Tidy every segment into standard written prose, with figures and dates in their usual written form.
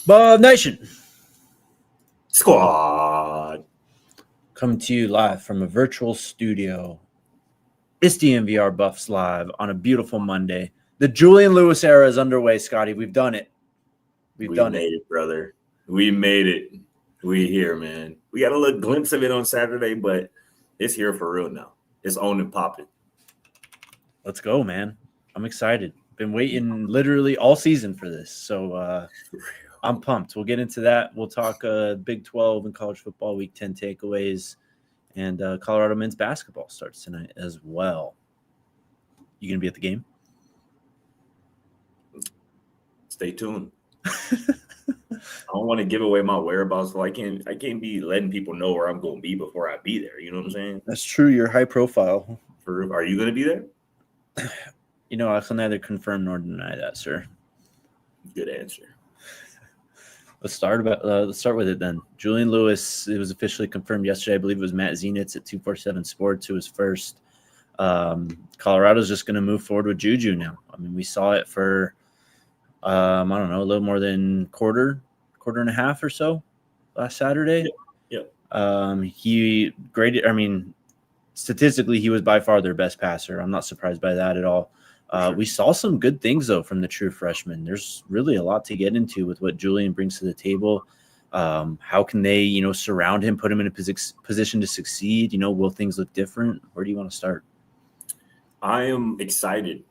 Buff Nation Squad coming to you live from a virtual studio. It's DNVR Buffs live on a beautiful Monday. The Julian Lewis era is underway, Scotty. We've done it. We made it, brother. We made it. We here, man. We got a little glimpse of it on Saturday, but it's here for real now. It's on and popping. Let's go, man. I'm excited. Been waiting literally all season for this, so I'm pumped. We'll get into that. We'll talk Big 12 and college football Week 10 takeaways, and Colorado men's basketball starts tonight as well. You gonna be at the game? Stay tuned. I don't want to give away my whereabouts, so I can't be letting people know where I'm going to be before I be there. You know what I'm saying? That's true. You're high profile. Are you going to be there? You know, I can neither confirm nor deny that, sir. Good answer. Let's start with it then. Julian Lewis, it was officially confirmed yesterday. I believe it was Matt Zenitz at 247 Sports who was first. Colorado's just going to move forward with Juju now. I mean, we saw it for I don't know, a little more than quarter and a half or so last Saturday. Yeah. He graded. I mean, statistically, he was by far their best passer. I'm not surprised by that at all. Sure. We saw some good things, though, from the true freshman. There's really a lot to get into with what Julian brings to the table. How can they, surround him, put him in a position to succeed? Will things look different? Where do you want to start? I am excited.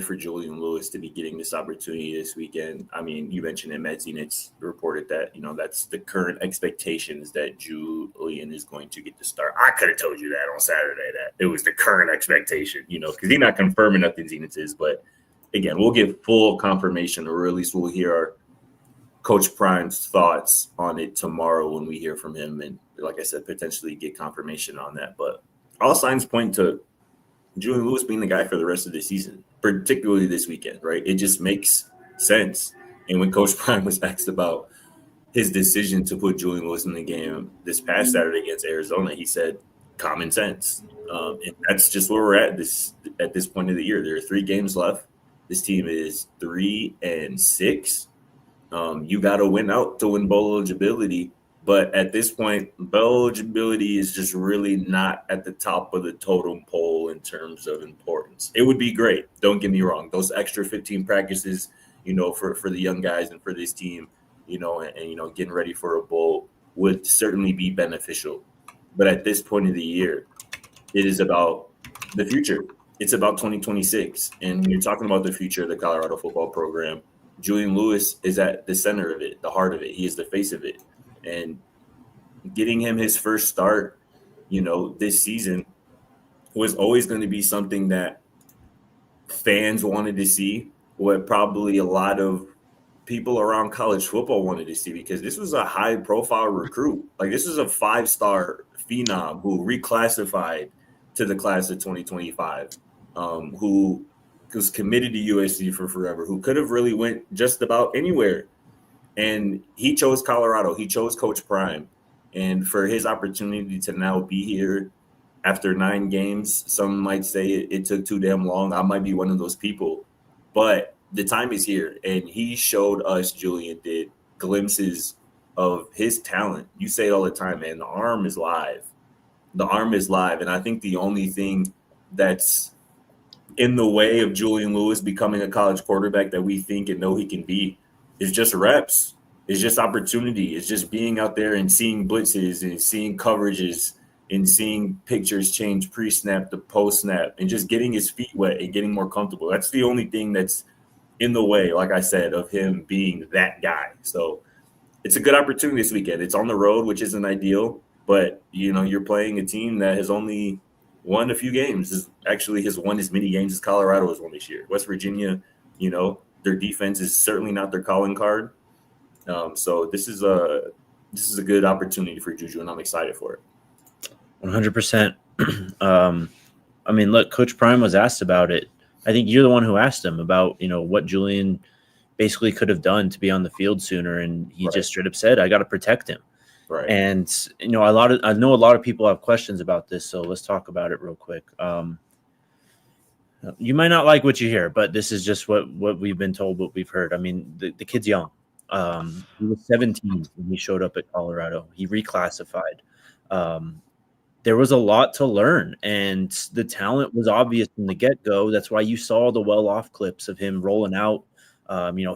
For Julian Lewis to be getting this opportunity this weekend. I mean, you mentioned it, Matt Zenitz reported that, that's the current expectations that Julian is going to get to start. I could have told you that on Saturday, that it was the current expectation, because he's not confirming nothing Zenitz is. But, again, we'll get full confirmation, or at least we'll hear our Coach Prime's thoughts on it tomorrow when we hear from him. And, like I said, potentially get confirmation on that. But all signs point to Julian Lewis being the guy for the rest of the season, particularly this weekend, right? It just makes sense. And when Coach Prime was asked about his decision to put Julian Lewis in the game this past Saturday against Arizona, he said, common sense. And that's just where we're at this point of the year. There are 3 games left. This team is 3-6. You got to win out to win bowl eligibility. But at this point, bowl eligibility is just really not at the top of the totem pole in terms of importance. It would be great. Don't get me wrong. Those extra 15 practices, for the young guys and for this team, and getting ready for a bowl would certainly be beneficial. But at this point of the year, it is about the future. It's about 2026. And when you're talking about the future of the Colorado football program, Julian Lewis is at the center of it, the heart of it. He is the face of it. And getting him his first start, this season was always going to be something that fans wanted to see, what probably a lot of people around college football wanted to see, because this was a high-profile recruit. Like, this was a 5-star phenom who reclassified to the class of 2025, who was committed to USC for forever, who could have really went just about anywhere. And he chose Colorado. He chose Coach Prime. And for his opportunity to now be here after 9 games, some might say it took too damn long. I might be one of those people. But the time is here. And he showed us, Julian did, glimpses of his talent. You say it all the time, man. The arm is live. The arm is live. And I think the only thing that's in the way of Julian Lewis becoming a college quarterback that we think and know he can be is just reps. It's just opportunity. It's just being out there and seeing blitzes and seeing coverages and seeing pictures change pre-snap to post-snap and just getting his feet wet and getting more comfortable. That's the only thing that's in the way, like I said, of him being that guy. So it's a good opportunity this weekend. It's on the road, which isn't ideal, but, you're playing a team that has only won a few games. Actually has won as many games as Colorado has won this year. West Virginia, their defense is certainly not their calling card. So this is a good opportunity for Juju, and I'm excited for it. 100%. I mean, look, Coach Prime was asked about it. I think you're the one who asked him about, what Julian basically could have done to be on the field sooner, and he just straight up said, "I got to protect him." Right. And I know a lot of people have questions about this, so let's talk about it real quick. You might not like what you hear, but this is just what we've been told, what we've heard. I mean, the kid's young. He was 17 when he showed up at Colorado. He reclassified. There was a lot to learn, and the talent was obvious from the get-go. That's why you saw the well-off clips of him rolling out,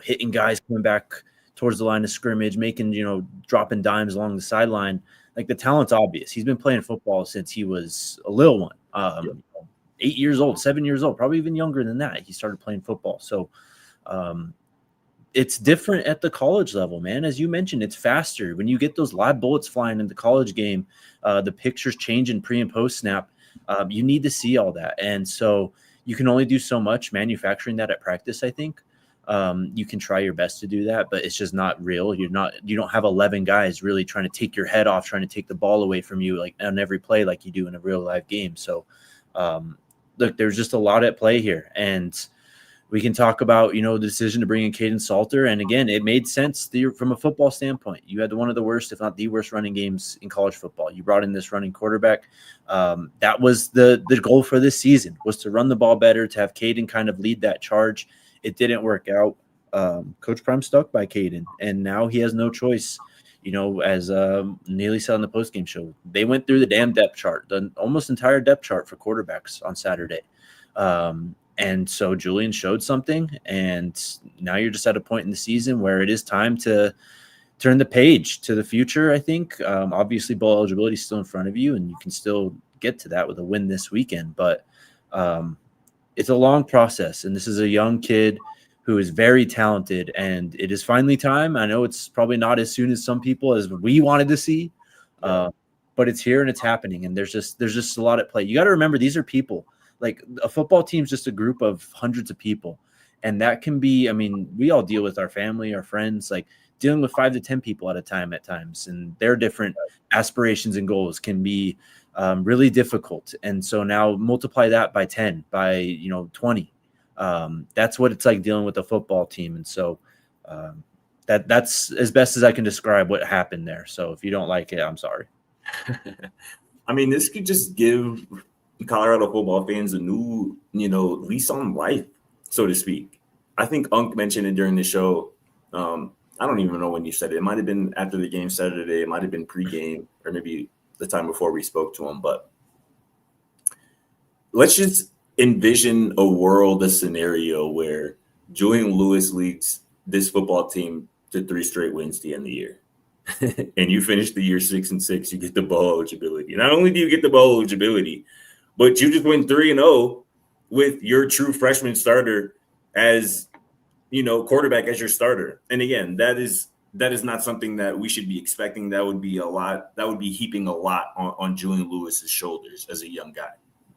hitting guys coming back towards the line of scrimmage, making, dropping dimes along the sideline. Like, the talent's obvious. He's been playing football since he was a little one, 8 years old, 7 years old, probably even younger than that. He started playing football. So it's different at the college level, man. As you mentioned, it's faster. When you get those live bullets flying in the college game, the pictures change in pre and post snap. You need to see all that. And so you can only do so much manufacturing that at practice, I think. You can try your best to do that, but it's just not real. You don't have 11 guys really trying to take your head off, trying to take the ball away from you like on every play like you do in a real live game. So look, there's just a lot at play here. And we can talk about, the decision to bring in Caden Salter. And again, it made sense from a football standpoint. You had one of the worst, if not the worst, running games in college football. You brought in this running quarterback. That was the goal for this season, was to run the ball better, to have Caden kind of lead that charge. It didn't work out. Coach Prime stuck by Caden, and now he has no choice. As Neely said on the postgame show, they went through the damn depth chart, the almost entire depth chart for quarterbacks on Saturday. And so Julian showed something, and now you're just at a point in the season where it is time to turn the page to the future, I think. Obviously, bowl eligibility is still in front of you, and you can still get to that with a win this weekend. But it's a long process, and this is a young kid who is very talented, and it is finally time. I know it's probably not as soon as some people as we wanted to see, but it's here and it's happening, and there's just a lot at play. You got to remember, these are people. Like, a football team is just a group of hundreds of people. And that can be, we all deal with our family, our friends, like dealing with 5 to 10 people at a time at times. And their different aspirations and goals can be really difficult. And so now multiply that by 10, by, 20. That's what it's like dealing with a football team. And so that's as best as I can describe what happened there. So if you don't like it, I'm sorry. This could just give Colorado football fans a new, lease on life, so to speak. I think Unc mentioned it during the show. I don't even know when you said it. It might have been after the game Saturday. It might have been pregame, or maybe the time before we spoke to him. But let's just envision a scenario where Julian Lewis leads this football team to 3 straight wins to end the year. And you finish the year 6-6, you get the bowl eligibility. Not only do you get the bowl eligibility, but you just went 3-0 with your true freshman starter as, quarterback as your starter. And again, that is not something that we should be expecting. That would be a lot. That would be heaping a lot on Julian Lewis's shoulders as a young guy.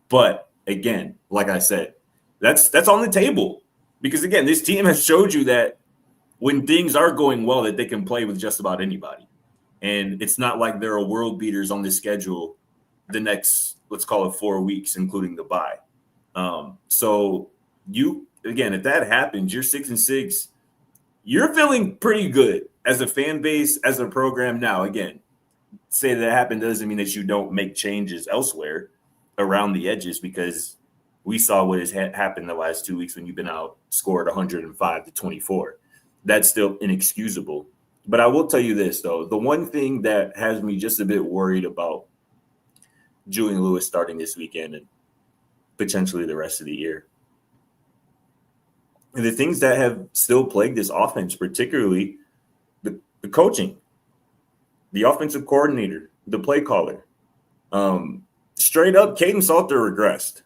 But again, like I said, that's on the table, because again, this team has showed you that when things are going well, that they can play with just about anybody. And it's not like there are world beaters on the schedule the next, let's call it 4 weeks, including the bye. So if that happens, you're 6-6, you're feeling pretty good as a fan base, as a program. Now, again, say that happened doesn't mean that you don't make changes elsewhere around the edges, because we saw what has happened the last 2 weeks when you've been outscored 105-24. That's still inexcusable. But I will tell you this, though. The one thing that has me just a bit worried about Julian Lewis starting this weekend and potentially the rest of the year, and the things that have still plagued this offense, particularly the coaching, the offensive coordinator, the play caller. Straight up, Caden Salter regressed.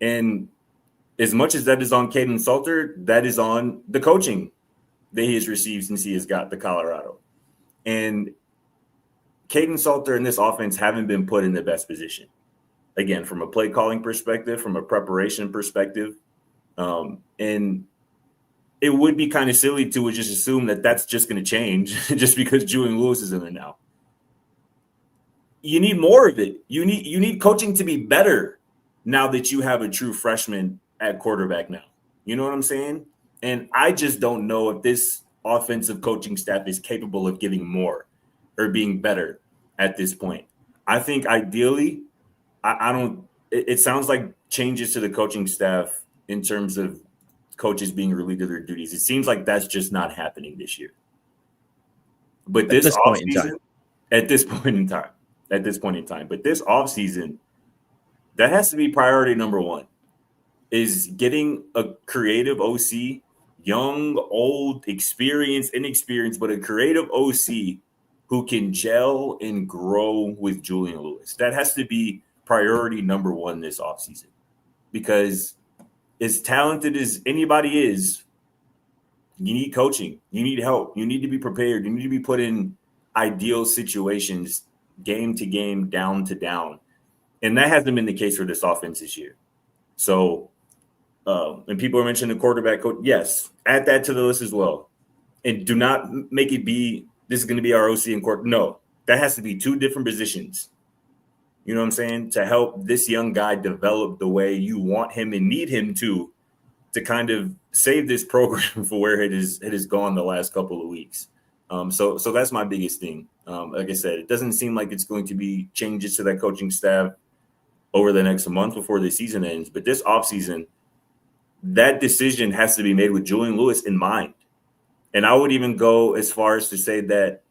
And as much as that is on Caden Salter, that is on the coaching that he has received since he has got the Colorado. And Caden Salter and this offense haven't been put in the best position. Again, from a play calling perspective, from a preparation perspective. And it would be kind of silly to just assume that that's just going to change just because Julian Lewis is in there now. You need more of it. You need coaching to be better now that you have a true freshman at quarterback now. You know what I'm saying? And I just don't know if this offensive coaching staff is capable of giving more or being better at this point. I think ideally, it sounds like changes to the coaching staff in terms of coaches being relieved of their duties. It seems like that's just not happening this year. But this offseason, at this point in time, but this offseason, that has to be priority number one, is getting a creative OC, young, old, experienced, inexperienced, but a creative OC who can gel and grow with Julian Lewis. That has to be priority number one this offseason, because as talented as anybody is, you need coaching. You need help. You need to be prepared. You need to be put in ideal situations, game to game, down to down. And that hasn't been the case for this offense this year. So, and people are mentioning the quarterback coach. Yes, add that to the list as well. And do not make it be, this is going to be our OC and court. No, that has to be two different positions. You know what I'm saying? To help this young guy develop the way you want him and need him to kind of save this program for where it has gone the last couple of weeks. So that's my biggest thing. Like I said, it doesn't seem like it's going to be changes to that coaching staff over the next month before the season ends. But this offseason, that decision has to be made with Julian Lewis in mind. And I would even go as far as to say that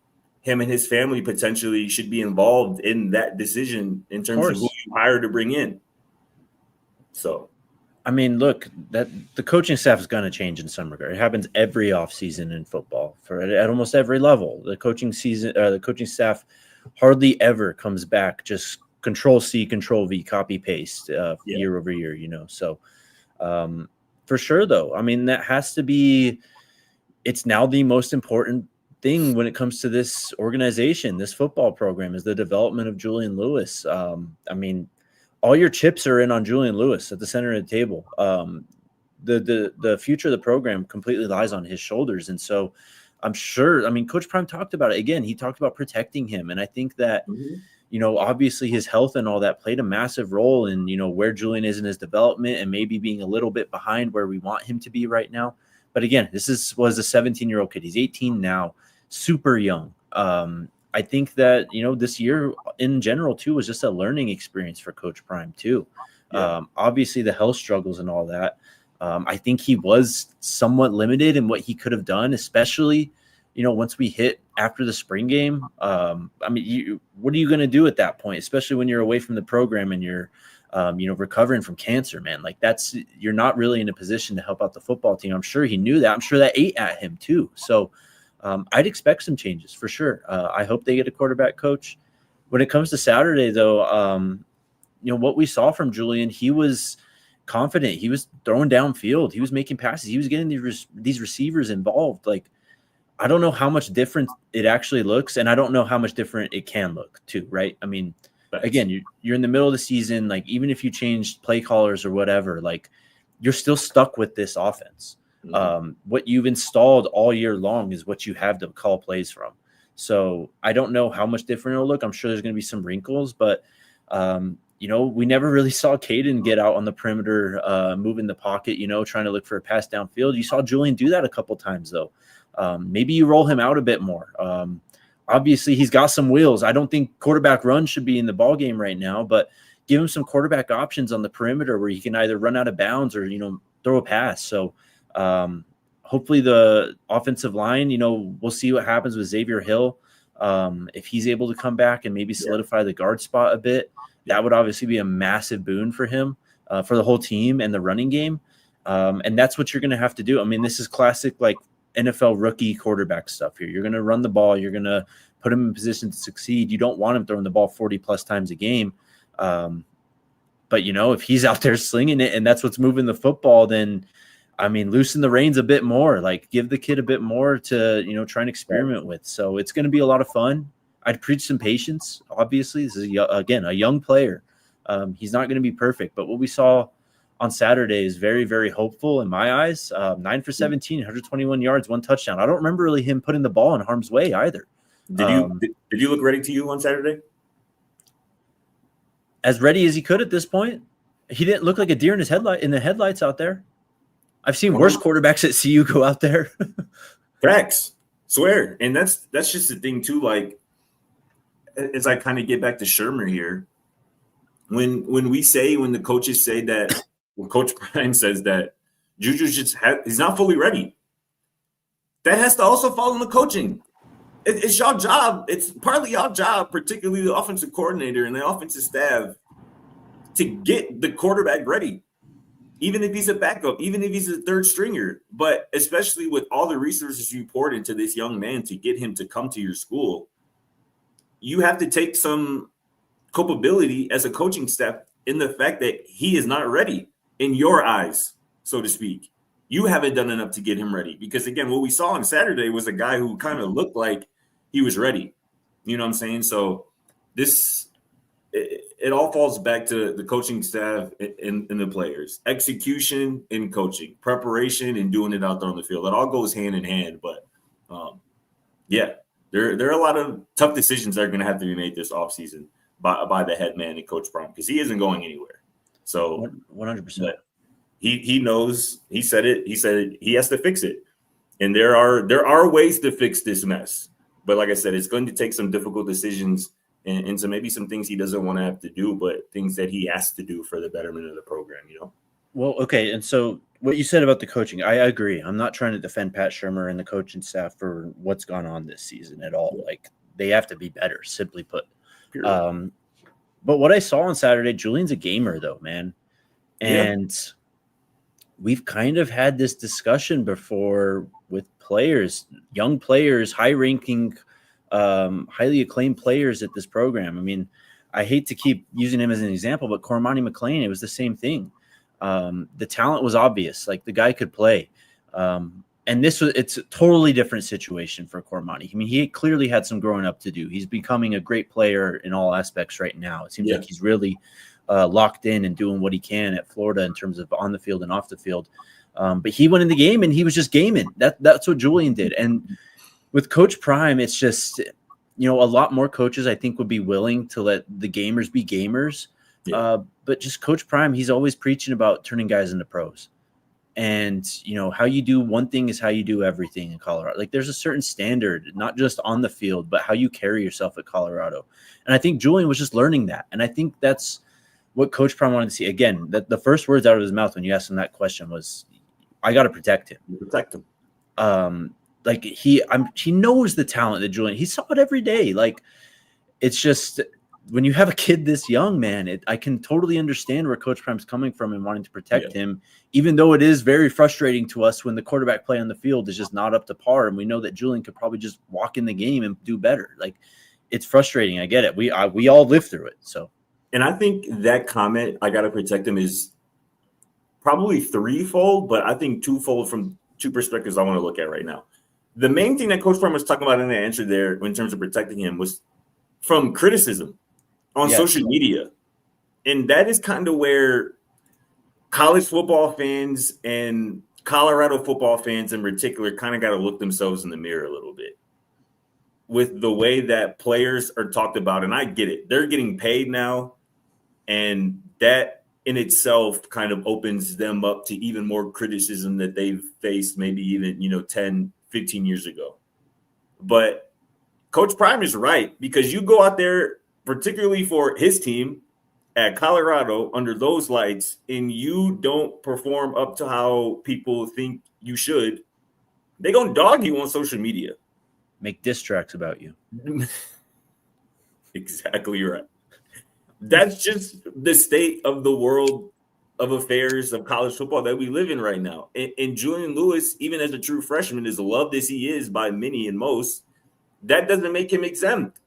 him and his family potentially should be involved in that decision in terms of who you hire to bring in. So, I mean, look, that the coaching staff is going to change in some regard. It happens every offseason in football at almost every level. The coaching staff hardly ever comes back just Control C, Control V, copy paste year over year. So for sure, though, I mean, that has to be. It's now the most important thing when it comes to this organization, this football program, is the development of Julian Lewis. I mean, all your chips are in on Julian Lewis at the center of the table. The future of the program completely lies on his shoulders. And so I'm sure, I mean, Coach Prime talked about it. Again, he talked about protecting him. And I think that, obviously his health and all that played a massive role in, where Julian is in his development and maybe being a little bit behind where we want him to be right now. But again, was a 17-year-old kid. He's 18 now, super young. I think that, this year in general, too, was just a learning experience for Coach Prime, too. Yeah. Obviously, the health struggles and all that. I think he was somewhat limited in what he could have done, especially, once we hit after the spring game. I mean, what are you going to do at that point, especially when you're away from the program and you're, recovering from cancer, man? Like, you're not really in a position to help out the football team. I'm sure he knew that. I'm sure that ate at him, too. So, I'd expect some changes for sure. I hope they get a quarterback coach. When it comes to Saturday, though, what we saw from Julian, he was confident. He was throwing downfield. He was making passes. He was getting these receivers involved. Like, I don't know how much different it actually looks, and I don't know how much different it can look too, right? I mean, again, you're in the middle of the season. Like, even if you changed play callers or whatever, like, you're still stuck with this offense. What you've installed all year long is what you have to call plays from. So I don't know how much different it'll look. I'm sure there's going to be some wrinkles, but we never really saw Caden get out on the perimeter, move in the pocket, trying to look for a pass downfield. You saw Julian do that a couple times, though. Maybe you roll him out a bit more. Obviously, he's got some wheels. I don't think quarterback run should be in the ball game right now, but give him some quarterback options on the perimeter where he can either run out of bounds or throw a pass. So hopefully the offensive line, we'll see what happens with Xavier Hill. If he's able to come back and maybe solidify the guard spot a bit, that would obviously be a massive boon for him, for the whole team and the running game. And that's what you're going to have to do. I mean, this is classic, like, NFL rookie quarterback stuff here. You're going to run the ball. You're going to put him in position to succeed. You don't want him throwing the ball 40 plus times a game. But if he's out there slinging it and that's what's moving the football, then loosen the reins a bit more, like give the kid a bit more to, try and experiment with. So it's going to be a lot of fun. I'd preach some patience. Obviously, this is, again, a young player. He's not going to be perfect, but what we saw on Saturday is very, very hopeful in my eyes. 9 for 17, 121 yards, 1 touchdown. I don't remember really him putting the ball in harm's way either. Did you look ready to you on Saturday? As ready as he could at this point. He didn't look like a deer in the headlights out there. I've seen worse quarterbacks at CU go out there. Facts. Swear. And that's just the thing too. Like, as I kind of get back to Shurmur here, when the coaches say that, when Coach Prime says that Juju's he's not fully ready. That has to also fall in the coaching. It's your job. It's partly your job, particularly the offensive coordinator and the offensive staff, to get the quarterback ready, even if he's a backup, even if he's a third stringer. But especially with all the resources you poured into this young man to get him to come to your school, you have to take some culpability as a coaching staff in the fact that he is not ready in your eyes, so to speak. You haven't done enough to get him ready because, again, what we saw on Saturday was a guy who kind of looked like he was ready. You know what I'm saying? So it all falls back to the coaching staff and the players. Execution and coaching, preparation and doing it out there on the field. It all goes hand in hand. But, there are a lot of tough decisions that are going to have to be made this offseason by the head man and Coach Prime because he isn't going anywhere. So 100%. He knows. He said it. He has to fix it, and there are ways to fix this mess. But like I said, it's going to take some difficult decisions and so maybe some things he doesn't want to have to do, but things that he has to do for the betterment of the program. Well, okay, and so what you said about the coaching, I agree. I'm not trying to defend Pat Shurmur and the coaching staff for what's gone on this season at all. Like they have to be better, simply put. But what I saw on Saturday, Julian's a gamer, though, man, and. Yeah. We've kind of had this discussion before with players, young players, high-ranking, highly acclaimed players at this program. I mean, I hate to keep using him as an example, but Cormani McLean, it was the same thing. The talent was obvious. Like, the guy could play. And it's a totally different situation for Cormani. I mean, he clearly had some growing up to do. He's becoming a great player in all aspects right now. It seems like he's really – locked in and doing what he can at Florida in terms of on the field and off the field. But he went in the game and he was just gaming. That's what Julian did. And with Coach Prime, it's just, a lot more coaches I think would be willing to let the gamers be gamers. But just Coach Prime, he's always preaching about turning guys into pros. And, how you do one thing is how you do everything in Colorado. Like there's a certain standard, not just on the field, but how you carry yourself at Colorado. And I think Julian was just learning that. And I think that's what Coach Prime wanted to see. Again, the first words out of his mouth when you asked him that question was, I got to protect him. Protect him. Like he knows the talent that Julian, he saw it every day. Like it's just when you have a kid this young, man, I can totally understand where Coach Prime's coming from and wanting to protect him, even though it is very frustrating to us when the quarterback play on the field is just not up to par. And we know that Julian could probably just walk in the game and do better. Like it's frustrating. I get it. We all live through it. So. And I think that comment, I got to protect him, is probably threefold, but I think twofold from two perspectives I want to look at right now. The main thing that Coach Prime was talking about in the answer there in terms of protecting him was from criticism on social media. And that is kind of where college football fans and Colorado football fans in particular kind of got to look themselves in the mirror a little bit. With the way that players are talked about, and I get it. They're getting paid now. And that in itself kind of opens them up to even more criticism that they've faced maybe even, 10, 15 years ago. But Coach Prime is right because you go out there, particularly for his team at Colorado under those lights, and you don't perform up to how people think you should, they're going to dog you on social media. Make diss tracks about you. Exactly right. That's just the state of the world of affairs of college football that we live in right now. And Julian Lewis, even as a true freshman, as loved as he is by many and most, that doesn't make him exempt.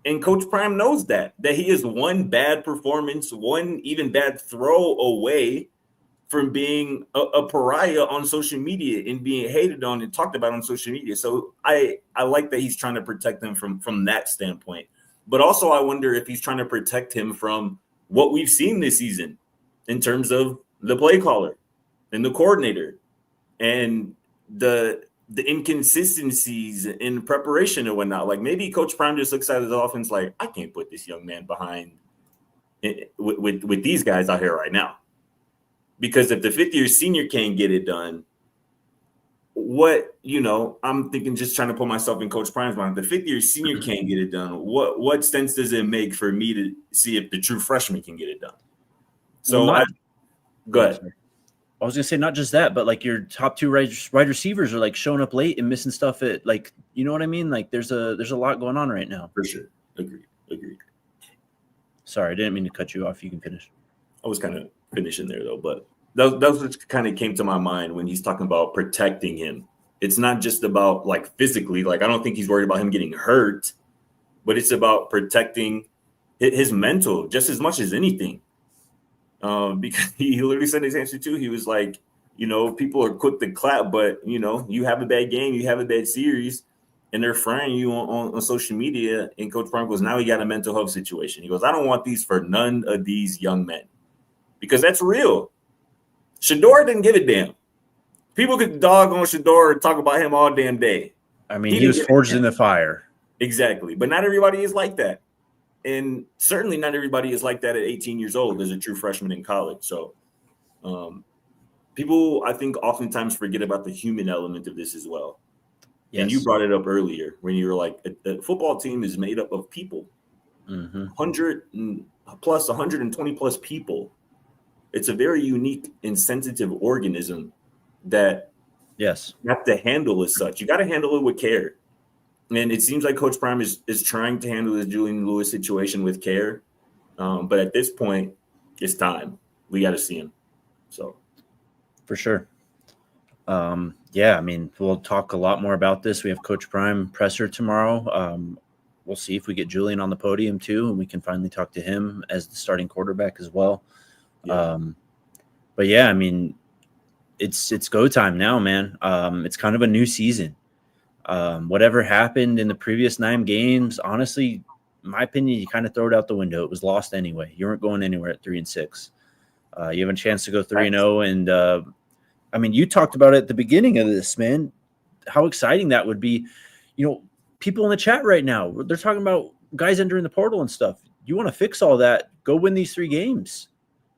And Coach Prime knows that he is one bad performance, one even bad throw away from being a pariah on social media and being hated on and talked about on social media. So I like that he's trying to protect them from that standpoint. But also I wonder if he's trying to protect him from what we've seen this season in terms of the play caller and the coordinator and the inconsistencies in preparation and whatnot. Like maybe Coach Prime just looks at his offense like, I can't put this young man behind with these guys out here right now. Because if the fifth-year senior can't get it done, I'm thinking, just trying to put myself in Coach Prime's mind. The fifth-year senior can't get it done. What sense does it make for me to see if the true freshman can get it done? So, go ahead. I was gonna say not just that, but like your top two wide receivers are like showing up late and missing stuff at like, you know what I mean? Like there's a lot going on right now. For sure. Agreed. Sorry, I didn't mean to cut you off. You can finish. I was kind of finishing there though, but that was what kind of came to my mind when he's talking about protecting him. It's not just about like physically, like I don't think he's worried about him getting hurt, but it's about protecting his mental just as much as anything. Because he literally said his answer too. He was like, people are quick to clap, but you have a bad game, you have a bad series, and they're frying you on social media. And Coach Prime goes, now he got a mental health situation. He goes, I don't want these for none of these young men, because that's real. Shedeur didn't give a damn. People could dog on Shedeur and talk about him all damn day. I mean, he was forged in the fire. Exactly, but not everybody is like that. And certainly not everybody is like that at 18 years old as a true freshman in college. So people, I think, oftentimes forget about the human element of this as well. Yes. And you brought it up earlier when you were like, a football team is made up of people, 120 plus people. It's a very unique and sensitive organism that you have to handle as such. You got to handle it with care. And it seems like Coach Prime is trying to handle the Julian Lewis situation with care. But at this point, it's time. We got to see him. So, for sure. I mean, we'll talk a lot more about this. We have Coach Prime presser tomorrow. We'll see if we get Julian on the podium too, and we can finally talk to him as the starting quarterback as well. Yeah. I mean, it's go time now, man. It's kind of a new season. Whatever happened in the previous 9 games, honestly, in my opinion, you kind of throw it out the window. It was lost anyway. You weren't going anywhere at 3-6. You have a chance to go 3-0. And I mean, you talked about it at the beginning of this, man, how exciting that would be. People in the chat right now, they're talking about guys entering the portal and stuff. You want to fix all that, go win these 3 games.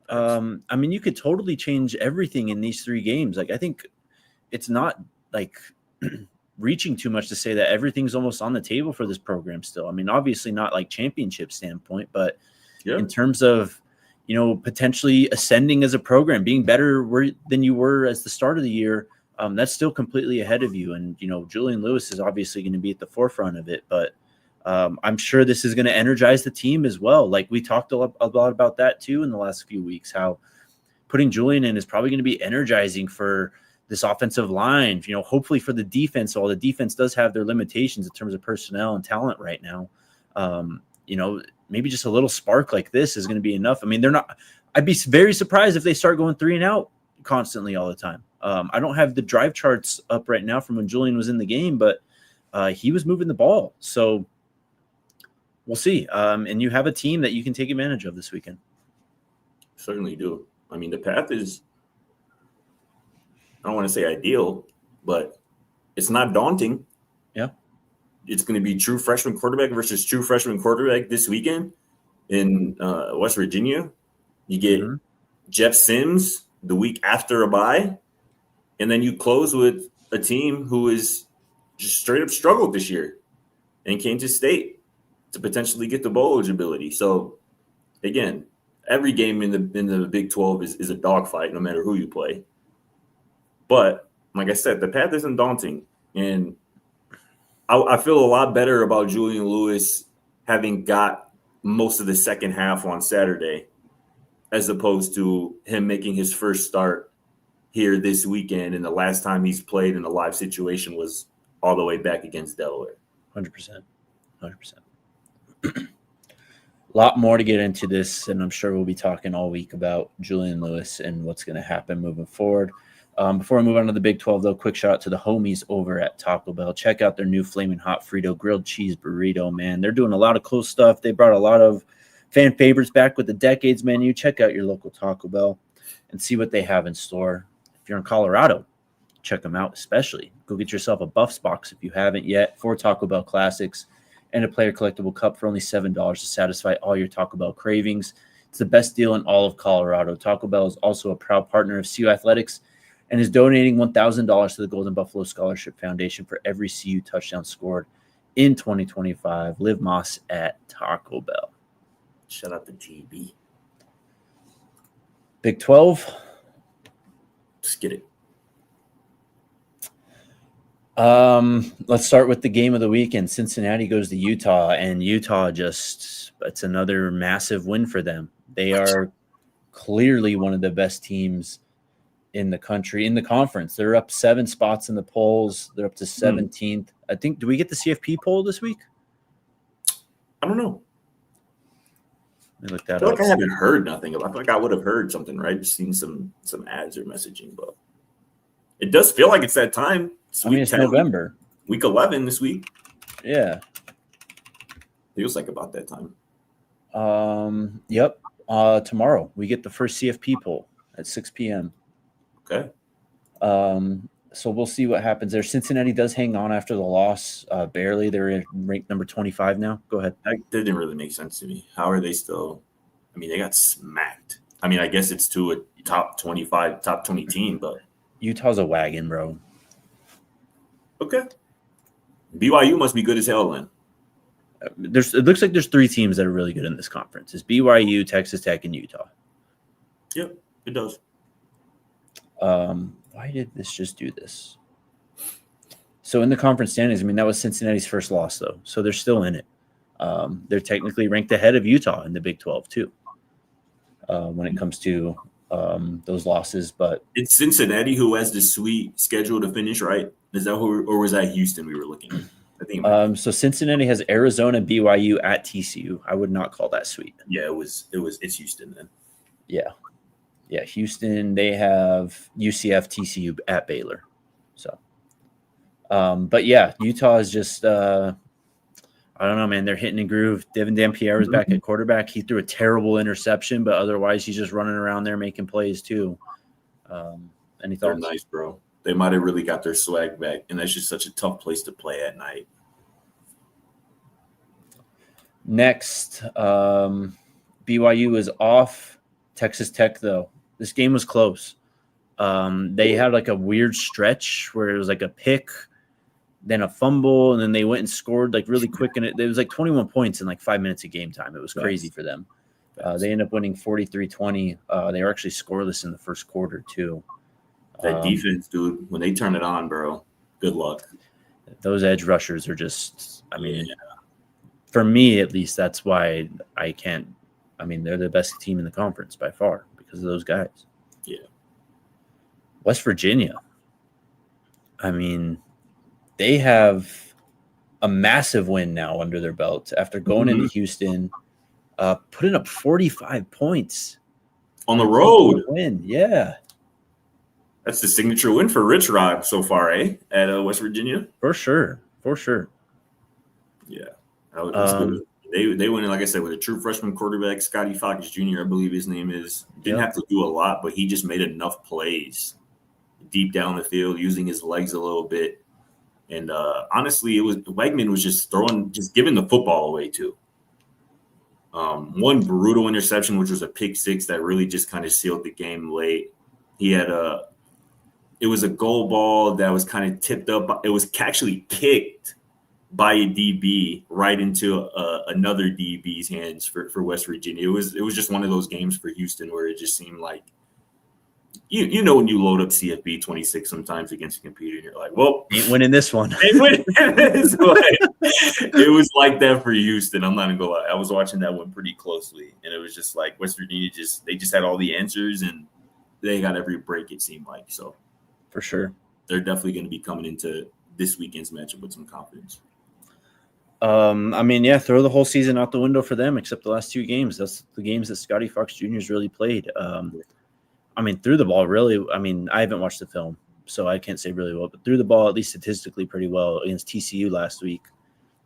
I mean, you could totally change everything in these 3 games. Like, I think it's not like reaching too much to say that everything's almost on the table for this program still. I mean, obviously not like championship standpoint, but in terms of, potentially ascending as a program, being better than you were as the start of the year, that's still completely ahead of you. And, Julian Lewis is obviously going to be at the forefront of it, but I'm sure this is going to energize the team as well. Like we talked a lot about that too in the last few weeks, how putting Julian in is probably going to be energizing for this offensive line, hopefully for the defense. While the defense does have their limitations in terms of personnel and talent right now, maybe just a little spark like this is going to be enough. I mean, I'd be very surprised if they start going 3 and out constantly all the time. I don't have the drive charts up right now from when Julian was in the game, but he was moving the ball. So we'll see. And you have a team that you can take advantage of this weekend. Certainly do. I mean, the path is, I don't want to say ideal, but it's not daunting. Yeah. It's going to be true freshman quarterback versus true freshman quarterback this weekend in West Virginia. You get Jeff Sims the week after a bye, and then you close with a team who is just straight up struggled this year and Kansas State to potentially get the bowl eligibility. So, again, every game in the Big 12 is a dogfight, no matter who you play. But like I said, the path isn't daunting, and I feel a lot better about Julian Lewis having got most of the second half on Saturday, as opposed to him making his first start here this weekend. And the last time he's played in a live situation was all the way back against Delaware. 100%. A lot more to get into this, and I'm sure we'll be talking all week about Julian Lewis and what's going to happen moving forward. Before I move on to the Big 12, though, quick shout out to the homies over at Taco Bell. Check out their new Flaming Hot Frito grilled cheese burrito, man. They're doing a lot of cool stuff. They brought a lot of fan favorites back with the Decades menu. Check out your local Taco Bell and see what they have in store. If you're in Colorado, check them out especially. Go get yourself a Buffs box if you haven't yet. 4 Taco Bell classics and a player collectible cup for only $7 to satisfy all your Taco Bell cravings. It's the best deal in all of Colorado. Taco Bell is also a proud partner of CU Athletics and is donating $1,000 to the Golden Buffalo Scholarship Foundation for every CU touchdown scored in 2025. Live Moss at Taco Bell. Shout out to TB. Big 12. Let's get it. Let's start with the game of the weekend. Cincinnati goes to Utah, and Utah it's another massive win for them. They are clearly one of the best teams in the country, in the conference. They're up 7 spots in the polls. They're up to 17th. I think, do we get the CFP poll this week? I don't know. Let me look that I feel up. like I haven't heard nothing. I feel like I would have heard something, right? Just seen some ads or messaging, but it does feel like it's that time. It's November. Week 11 this week. Yeah. Feels like about that time. Yep. Tomorrow we get the first CFP poll at 6 p.m. Okay. So we'll see what happens there. Cincinnati does hang on after the loss, barely. They're ranked number 25 now. Go ahead. That didn't really make sense to me. How are they still? I mean, they got smacked. I mean, I guess it's to a top 25, top 20 team, but Utah's a wagon, bro. Okay. BYU must be good as hell then. It looks like there's 3 teams that are really good in this conference. It's BYU, Texas Tech, and Utah. Yep, it does. Why did this just do this? So in the conference standings, I mean, that was Cincinnati's first loss, though. So they're still in it. They're technically ranked ahead of Utah in the Big 12, too, when it comes to those losses. But it's Cincinnati who has the sweet schedule to finish, right? Is that who, or was that Houston we were looking at? I think. So Cincinnati has Arizona, BYU at TCU. I would not call that sweet. Yeah, it's Houston then. Yeah, Houston. They have UCF, TCU at Baylor. So, but yeah, Utah is just I don't know, man. They're hitting a groove. Devin Dampierre is back at quarterback. He threw a terrible interception, but otherwise he's just running around there making plays too. Any thoughts? They're nice, bro. They might have really got their swag back, and that's just such a tough place to play at night. Next, BYU is off. Texas Tech, though. This game was close. They had like a weird stretch where it was like a pick, then a fumble, and then they went and scored like really quick. And it was like 21 points in like 5 minutes of game time. It was crazy for them. They ended up winning 43-20. They were actually scoreless in the first quarter, too. That defense, dude, when they turn it on, bro, good luck. Those edge rushers are just, for me at least, that's why I can't. I mean, they're the best team in the conference by far because of those guys. Yeah. West Virginia. I mean, they have a massive win now under their belt after going into Houston, putting up 45 points. On the road. Win, yeah. That's the signature win for Rich Rod so far, at West Virginia? For sure. Yeah. That was good. They went in, like I said, with a true freshman quarterback, Scotty Fox Jr., I believe his name is. Didn't have to do a lot, but he just made enough plays deep down the field, using his legs a little bit. And honestly, Wegman was just giving the football away too. One brutal interception, which was a pick six that really just kind of sealed the game late. He had it was a goal ball that was kind of tipped up. It was actually kicked by a DB right into another DB's hands for West Virginia. It was just one of those games for Houston where it just seemed like, you know, when you load up CFB 26 sometimes against a computer, and you're like, well, ain't winning this one. Ain't winning this one. It was like that for Houston. I'm not gonna go lie. I was watching that one pretty closely, and it was just like West Virginia they just had all the answers, and they got every break, it seemed like. So for sure, they're definitely going to be coming into this weekend's matchup with some confidence. I mean, yeah, throw the whole season out the window for them, except the last 2 games. That's the games that Scotty Fox Jr. has really played. I mean, threw the ball really. I mean, I haven't watched the film, so I can't say really well, but threw the ball at least statistically pretty well against TCU last week.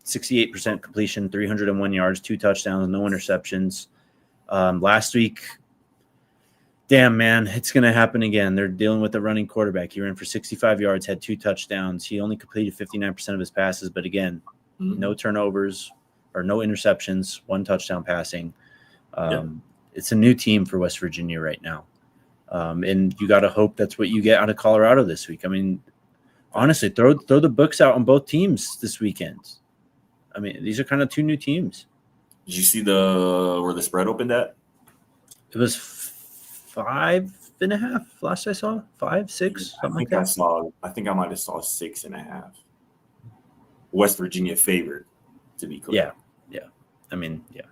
68% completion, 301 yards, 2 touchdowns, no interceptions. Last week, damn, man, it's going to happen again. They're dealing with a running quarterback. He ran for 65 yards, had 2 touchdowns. He only completed 59% of his passes, but again, no turnovers or no interceptions, 1 touchdown passing. It's a new team for West Virginia right now. And you got to hope that's what you get out of Colorado this week. I mean, honestly, throw the books out on both teams this weekend. I mean, these are kind of 2 new teams. Did you see where the spread opened at? It was 5.5. 5.5 last I saw. 5, 6, something like that. I think I might have saw 6.5. West Virginia favored, to be clear. Yeah. I mean, yeah.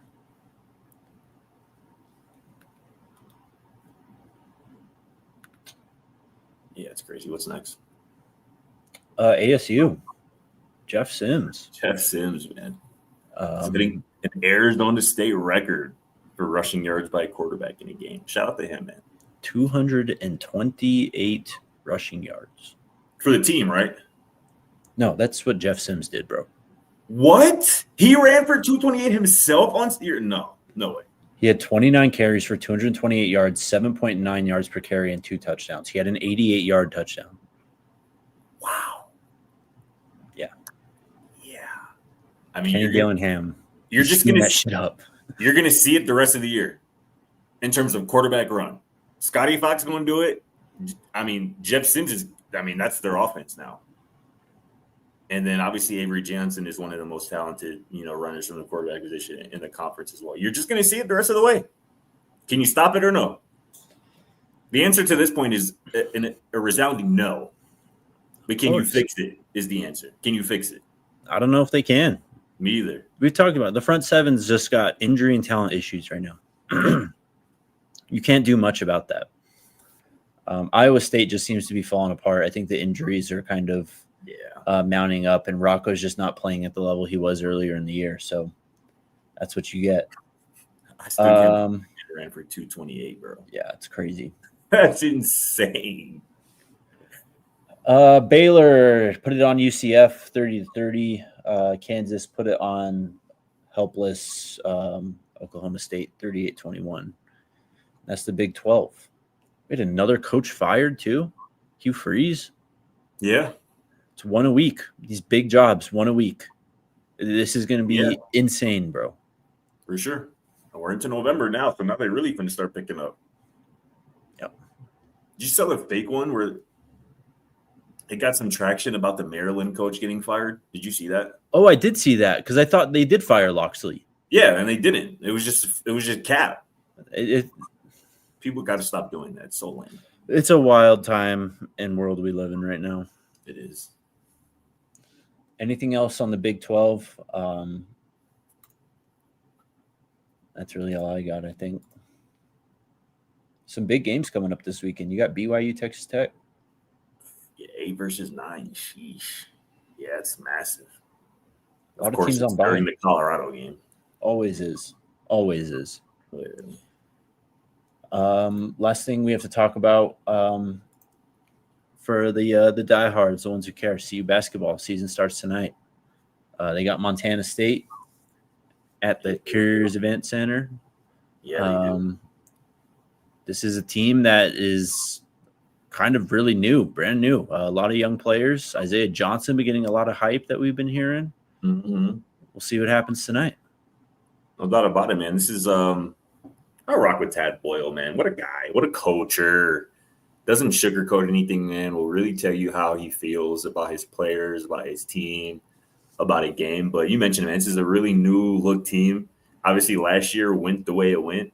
Yeah, it's crazy. What's next? ASU. Jeff Sims. Jeff Sims, man. Setting an Arizona State record for rushing yards by a quarterback in a game. Shout out to him, man. 228 rushing yards. For the team, right? No, that's what Jeff Sims did, bro. What? He ran for 228 himself on – no way. He had 29 carries for 228 yards, 7.9 yards per carry, and 2 touchdowns. He had an 88-yard touchdown. Wow. Yeah. I mean, Kenny Dillingham. You're just going to that shit up. You're going to see it the rest of the year in terms of quarterback run. Scotty Fox is going to do it. I mean, Jeff Sims is – that's their offense now. And then obviously Avery Johnson is one of the most talented, runners from the quarterback position in the conference as well. You're just going to see it the rest of the way. Can you stop it or no? The answer to this point is a resounding no. But can you fix it is the answer. Can you fix it? I don't know if they can. Me either. We've talked about it. The front seven's just got injury and talent issues right now. You can't do much about that. Iowa State just seems to be falling apart. I think the injuries are kind of mounting up, and Rocco's just not playing at the level he was earlier in the year. So that's what you get. I still can't ran for 228, bro. Yeah, it's crazy. That's insane. Baylor put it on UCF 30-30. Kansas put it on helpless Oklahoma State 38-21. That's the Big 12. We had another coach fired too, Hugh Freeze. Yeah. It's one a week. These big jobs, one a week. This is going to be insane, bro. For sure. We're into November now, so now they really going to start picking up. Yep. Did you sell a fake one where it got some traction about the Maryland coach getting fired? Did you see that? Oh, I did see that because I thought they did fire Loxley. Yeah, and they didn't. It was just cap. People got to stop doing that. It's so lame. It's a wild time and world we live in right now. It is. Anything else on the Big 12? That's really all I got, I think. Some big games coming up this weekend. You got BYU, Texas Tech. Yeah, 8 versus 9. Sheesh. Yeah, it's massive. A lot of teams on bye. During the Colorado game. Always is. Always is. Literally. Last thing we have to talk about for the diehards, the ones who care. CU basketball season starts tonight. They got Montana State at the Couriers Event Center. Yeah. This is a team that is kind of really new, brand new. A lot of young players. Isaiah Johnson been getting a lot of hype that we've been hearing. Mm-hmm. We'll see what happens tonight. No doubt about it, man. This is I rock with Tad Boyle, man. What a guy. What a coacher. Doesn't sugarcoat anything, man. Will really tell you how he feels about his players, about his team, about a game. But you mentioned, man, this is a really new look team. Obviously, last year went the way it went.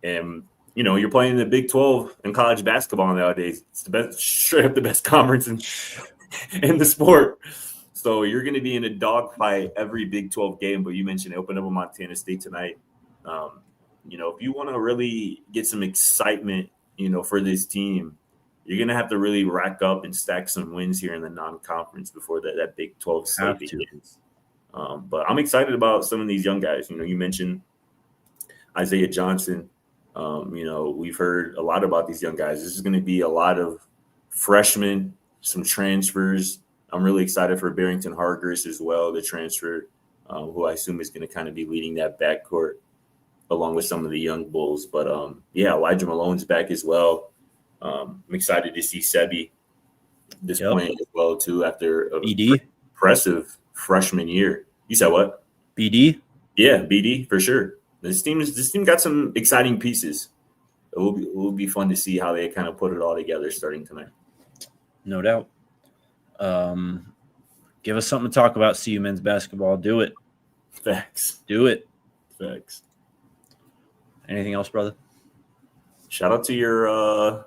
And, you're playing in the Big 12 in college basketball nowadays. It's the best, straight up the best conference in the sport. So you're going to be in a dogfight every Big 12 game. But you mentioned it opened up with Montana State tonight. If you want to really get some excitement, for this team, you're going to have to really rack up and stack some wins here in the non-conference before that Big 12 slate begins. But I'm excited about some of these young guys. You mentioned Isaiah Johnson. We've heard a lot about these young guys. This is going to be a lot of freshmen, some transfers. I'm really excited for Barrington Hargreaves as well, the transfer, who I assume is going to kind of be leading that backcourt along with some of the young bulls. But, Elijah Malone's back as well. I'm excited to see Sebi this point as well, too, after a impressive freshman year. You said what? BD? Yeah, BD, for sure. This team got some exciting pieces. It will be fun to see how they kind of put it all together starting tonight. No doubt. Give us something to talk about, CU men's basketball. Do it. Facts. Do it. Facts. Anything else, brother? Shout out to your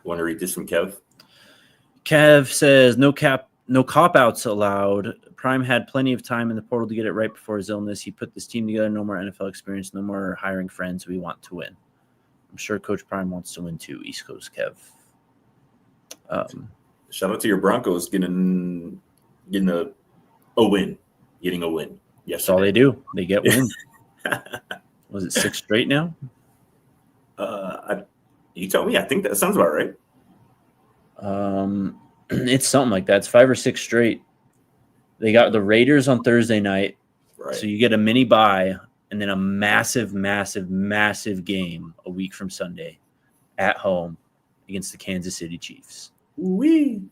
Want to read this from Kev? Kev says, no cop-outs allowed. Prime had plenty of time in the portal to get it right before his illness. He put this team together. No more NFL experience. No more hiring friends. We want to win. I'm sure Coach Prime wants to win too. East Coast Kev. Shout out to your Broncos getting a win. Getting a win. Yes, that's all they do. They get wins. Was it 6 straight now? You tell me. I think that sounds about right. It's something like that. It's 5 or 6 straight. They got the Raiders on Thursday night. Right. So you get a mini bye and then a massive, massive, massive game a week from Sunday at home against the Kansas City Chiefs. Wee.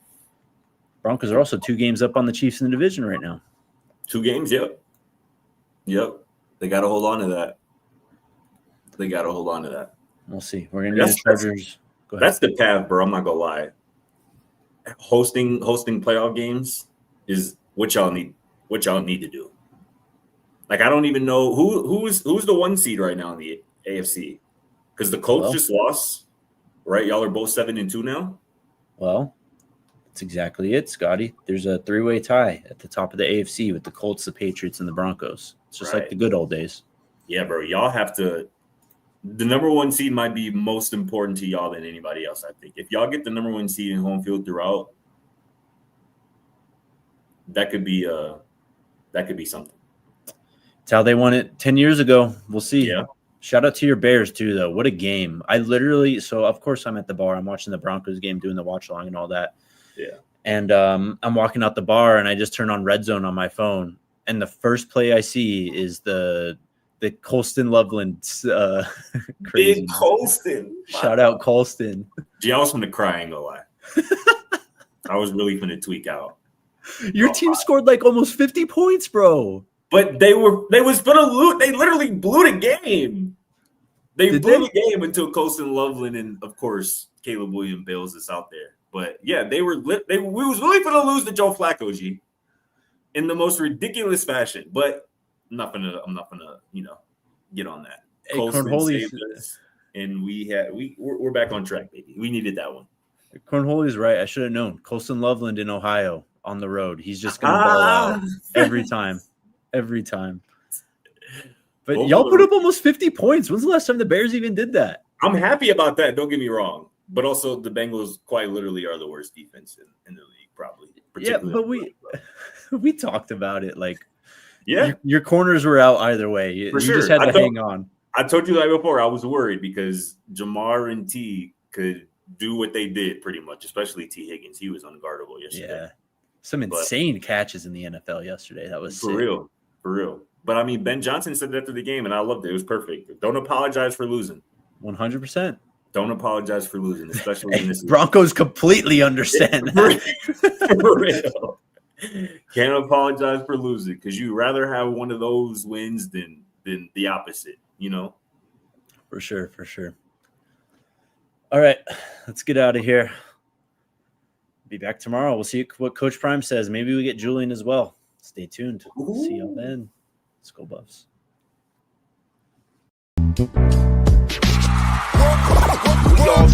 Broncos are also 2 games up on the Chiefs in the division right now. 2 games, yep. They got to hold on to that. We'll see. We're going to need the Chargers. Go ahead. That's the path, bro. I'm not going to lie. Hosting playoff games is what y'all need to do. Like, I don't even know who's the 1 seed right now in the AFC, because the Colts just lost, right? Y'all are both 7-2 now. Well, that's exactly it, Scotty. There's a 3-way tie at the top of the AFC with the Colts, the Patriots, and the Broncos. It's just like the good old days. Yeah, bro. Y'all have to. The number 1 seed might be most important to y'all than anybody else, I think. If y'all get the number 1 seed in home field throughout, that could be something. It's how they won it 10 years ago. We'll see. Yeah. Shout out to your Bears, too, though. What a game. So, of course, I'm at the bar. I'm watching the Broncos game, doing the watch-along and all that. Yeah. And I'm walking out the bar, and I just turn on Red Zone on my phone. And the first play I see is the Colston Loveland crazy. Big Colston. Shout out Colston. Gee, I was going to cry, I ain't gonna lie. I was really going to tweak out. Your team scored like almost 50 points, bro. But they was going to lose. They literally blew the game. They blew the game until Colston Loveland and, of course, Caleb Williams bails us out there. But, yeah, we was really going to lose to Joe Flacco, G, in the most ridiculous fashion. But I'm not gonna, get on that. Hey, Colston saved us, and we're back on track, baby. We needed that one. Cornholey's right. I should have known. Colston Loveland in Ohio on the road. He's just gonna ball out every time. But y'all put up almost 50 points. When's the last time the Bears even did that? I'm happy about that. Don't get me wrong. But also, the Bengals quite literally are the worst defense in the league, probably. Yeah, but we talked about it. Like, yeah, your corners were out either way. You just had to hang on. I told you that before. I was worried because Jamar and T could do what they did pretty much, especially T. Higgins. He was unguardable yesterday. Yeah, some insane catches in the NFL yesterday. That was for real. But I mean, Ben Johnson said that after the game, and I loved it. It was perfect. Don't apologize for losing. 100%. Don't apologize for losing, especially in this. Broncos completely understand that. For real. Can't apologize for losing because you'd rather have one of those wins than the opposite, For sure. All right, let's get out of here. Be back tomorrow. We'll see what Coach Prime says. Maybe we get Julian as well. Stay tuned. Ooh. See y'all then. Let's go, Buffs. We all